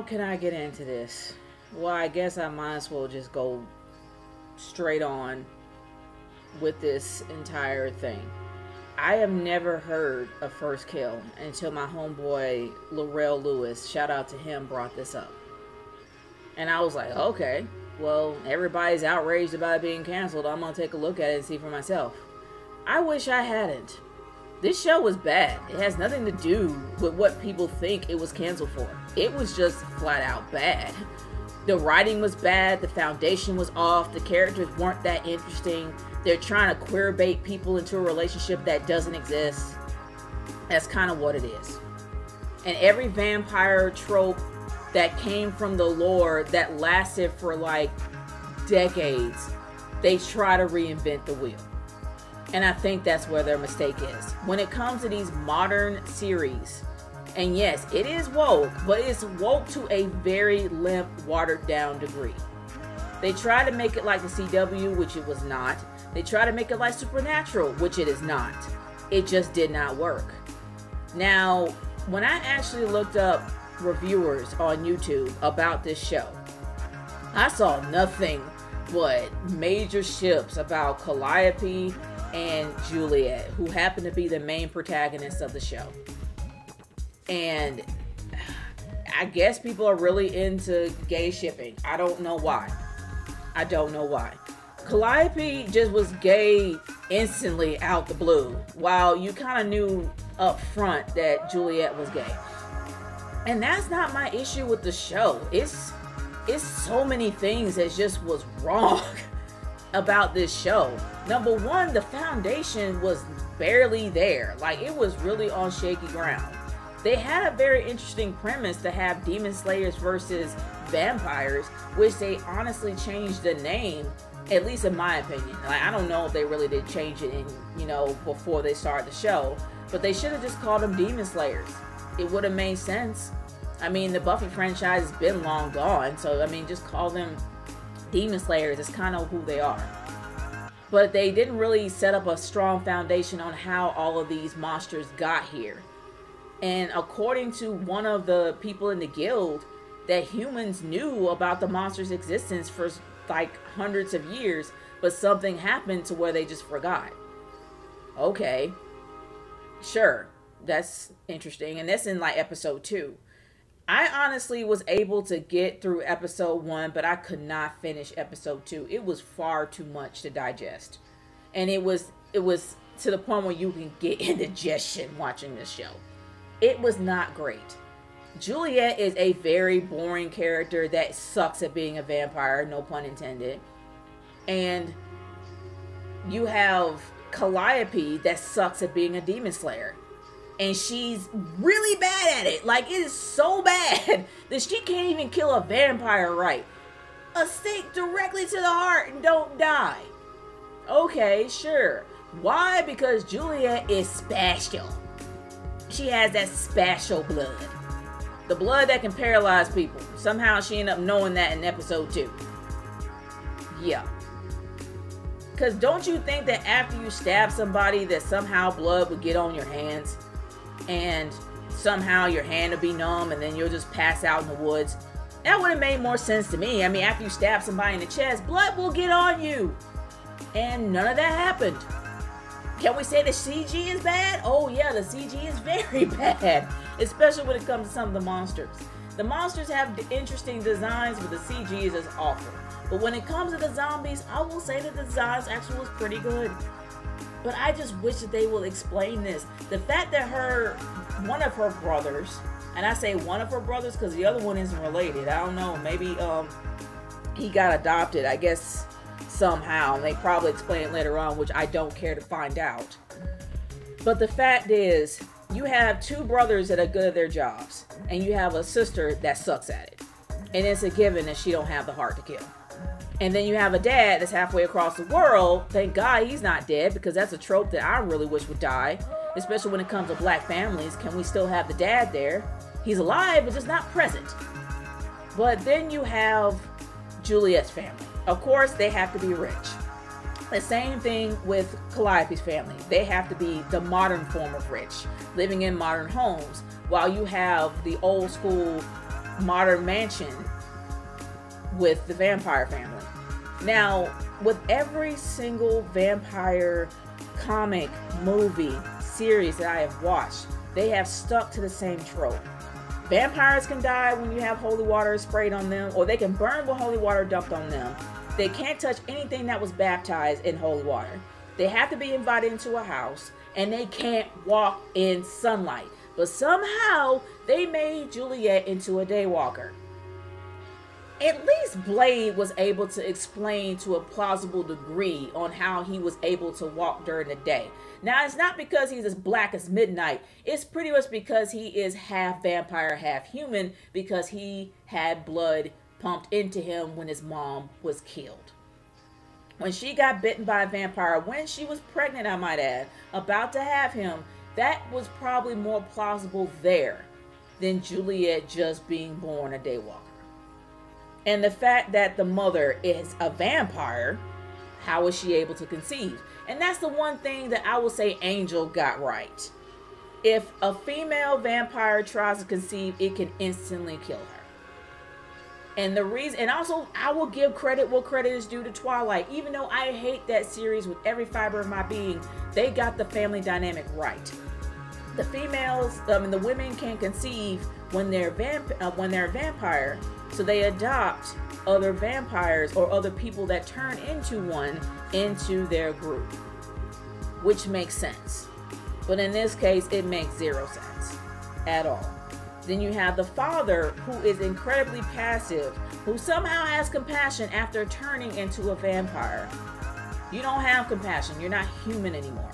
can I get into this? Well, I guess I might as well just go straight on with this entire thing. I have never heard of First Kill until my homeboy Laurel Lewis, shout out to him, brought this up. And I was like, okay, well, everybody's outraged about it being canceled. I'm going to take a look at it and see for myself. I wish I hadn't. This show was bad. It has nothing to do with what people think it was canceled for. It was just flat out bad. The writing was bad. The foundation was off. The characters weren't that interesting. They're trying to queerbait people into a relationship that doesn't exist. That's kind of what it is. And every vampire trope that came from the lore that lasted for like decades, they try to reinvent the wheel. And I think that's where their mistake is. When it comes to these modern series, and yes, it is woke, but it's woke to a very limp, watered down degree. They try to make it like the CW, which it was not. They try to make it like Supernatural, which it is not. It just did not work. Now, when I actually looked up reviewers on YouTube about this show, I saw nothing but major ships about Calliope and Juliet, who happen to be the main protagonists of the show. And I guess people are really into gay shipping. I don't know why. I don't know why. Calliope just was gay instantly out the blue, while you kind of knew up front that Juliet was gay. And that's not my issue with the show. It's so many things that just was wrong about this show. Number one, the foundation was barely there. Like, it was really on shaky ground. They had a very interesting premise to have demon slayers versus vampires, which they honestly changed the name, at least in my opinion. Like, I don't know if they really did change it before they started the show, but they should have just called them demon slayers. It would have made sense. I mean, the Buffy franchise has been long gone, so I mean, just call them demon slayers. It's kind of who they are. But they didn't really set up a strong foundation on how all of these monsters got here. And according to one of the people in the guild, that humans knew about the monster's existence for like hundreds of years, but something happened to where they just forgot. Okay, sure, that's interesting. And that's in like episode 2. I honestly was able to get through episode 1, but I could not finish episode 2. It was far too much to digest. And it was to the point where you can get indigestion watching this show. It was not great. Juliet is a very boring character that sucks at being a vampire, no pun intended. And you have Calliope that sucks at being a demon slayer. And she's really bad at it. Like, it is so bad that she can't even kill a vampire right. A stake directly to the heart and don't die. Okay, sure. Why? Because Juliet is special. She has that special blood. The blood that can paralyze people. Somehow she ended up knowing that in episode 2. Yeah. Because don't you think that after you stab somebody that somehow blood would get on your hands? And somehow your hand will be numb and then you'll just pass out in the woods? That would have made more sense to me. I mean, after you stab somebody in the chest, blood will get on you. And none of that happened. Can we say the CG is bad? Oh yeah, the CG is very bad. Especially when it comes to some of the monsters. The monsters have interesting designs, but the CG is just awful. But when it comes to the zombies, I will say that the designs actually was pretty good. But I just wish that they will explain this. The fact that one of her brothers, and I say one of her brothers because the other one isn't related. I don't know, maybe he got adopted, I guess, somehow. They probably explain it later on, which I don't care to find out. But the fact is, you have 2 brothers that are good at their jobs, and you have a sister that sucks at it. And it's a given that she don't have the heart to kill. And then you have a dad that's halfway across the world. Thank God he's not dead, because that's a trope that I really wish would die. Especially when it comes to black families. Can we still have the dad there? He's alive, but just not present. But then you have Juliet's family. Of course, they have to be rich. The same thing with Calliope's family. They have to be the modern form of rich, living in modern homes. While you have the old school modern mansion with the vampire family. Now, with every single vampire comic, movie, series that I have watched, they have stuck to the same trope. Vampires can die when you have holy water sprayed on them, or they can burn with holy water dumped on them. They can't touch anything that was baptized in holy water. They have to be invited into a house, and they can't walk in sunlight. But somehow, they made Juliet into a daywalker. At least Blade was able to explain to a plausible degree on how he was able to walk during the day. Now, it's not because he's as black as midnight. It's pretty much because he is half vampire, half human, because he had blood pumped into him when his mom was killed. When she got bitten by a vampire, when she was pregnant, I might add, about to have him, that was probably more plausible there than Juliet just being born a daywalker. And the fact that the mother is a vampire, how was she able to conceive? And that's the one thing that I will say Angel got right. If a female vampire tries to conceive, it can instantly kill her. And the reason, and also I will give credit where credit is due to Twilight. Even though I hate that series with every fiber of my being, they got the family dynamic right. The females, the women can conceive when they're a vampire, so they adopt other vampires or other people that turn into one into their group, which makes sense. But in this case, it makes zero sense at all. Then you have the father, who is incredibly passive, who somehow has compassion after turning into a vampire. You don't have compassion. You're not human anymore.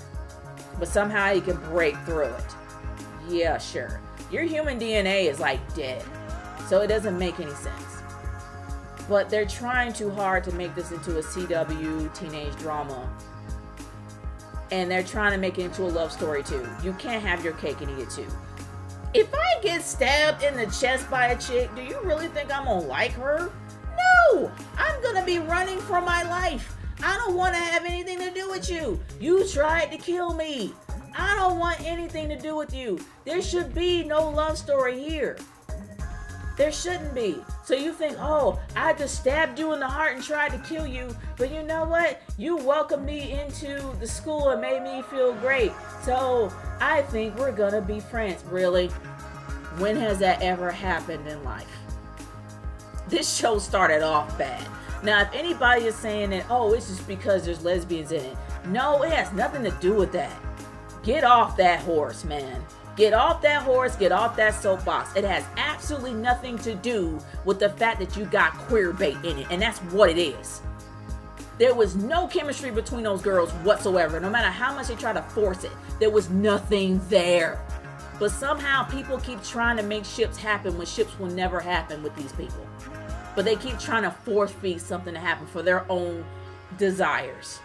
But somehow you can break through it. Yeah, sure. Your human DNA is like dead. So it doesn't make any sense. But they're trying too hard to make this into a CW teenage drama. And they're trying to make it into a love story too. You can't have your cake and eat it too. If I get stabbed in the chest by a chick, do you really think I'm gonna like her? No! I'm gonna be running for my life. I don't want to have anything to do with you. You tried to kill me. I don't want anything to do with you. There should be no love story here. There shouldn't be. So you think, oh, I just stabbed you in the heart and tried to kill you. But you know what? You welcomed me into the school and made me feel great. So I think we're gonna be friends. Really? When has that ever happened in life? This show started off bad. Now, if anybody is saying that, oh, it's just because there's lesbians in it. No, it has nothing to do with that. Get off that horse, man. Get off that horse, get off that soapbox. It has absolutely nothing to do with the fact that you got queer bait in it, and that's what it is. There was no chemistry between those girls whatsoever, no matter how much they try to force it. There was nothing there. But somehow people keep trying to make ships happen when ships will never happen with these people. But they keep trying to force feed something to happen for their own desires.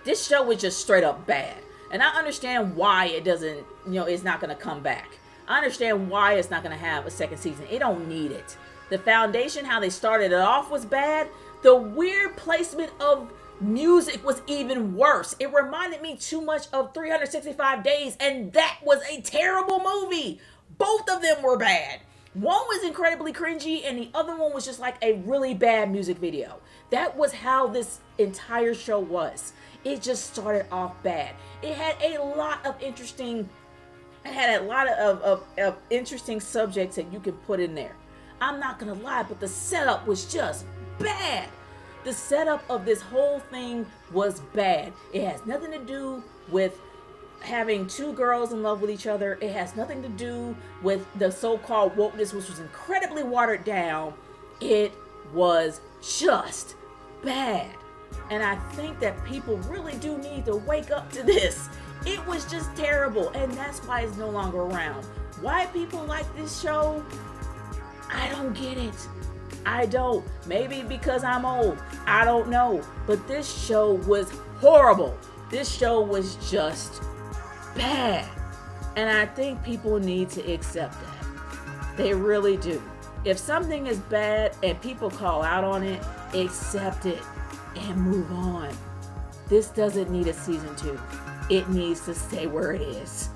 This show was just straight up bad. And I understand why it doesn't, it's not going to come back. I understand why it's not going to have a second season. It don't need it. The foundation, how they started it off was bad. The weird placement of music was even worse. It reminded me too much of 365 Days, and that was a terrible movie. Both of them were bad. One was incredibly cringy, and the other one was just like a really bad music video. That was how this entire show was. It just started off bad. It had a lot of interesting subjects that you could put in there. I'm not gonna lie, but the setup was just bad. The setup of this whole thing was bad. It has nothing to do with having two girls in love with each other. It has nothing to do with the so-called wokeness, which was incredibly watered down. It was just bad. And I think that people really do need to wake up to this. It was just terrible, and that's why it's no longer around. Why people like this show? I don't get it. I don't. Maybe because I'm old. I don't know. But this show was horrible. This show was just bad. And I think people need to accept that. They really do. If something is bad and people call out on it, accept it and move on. This doesn't need a season 2. It needs to stay where it is.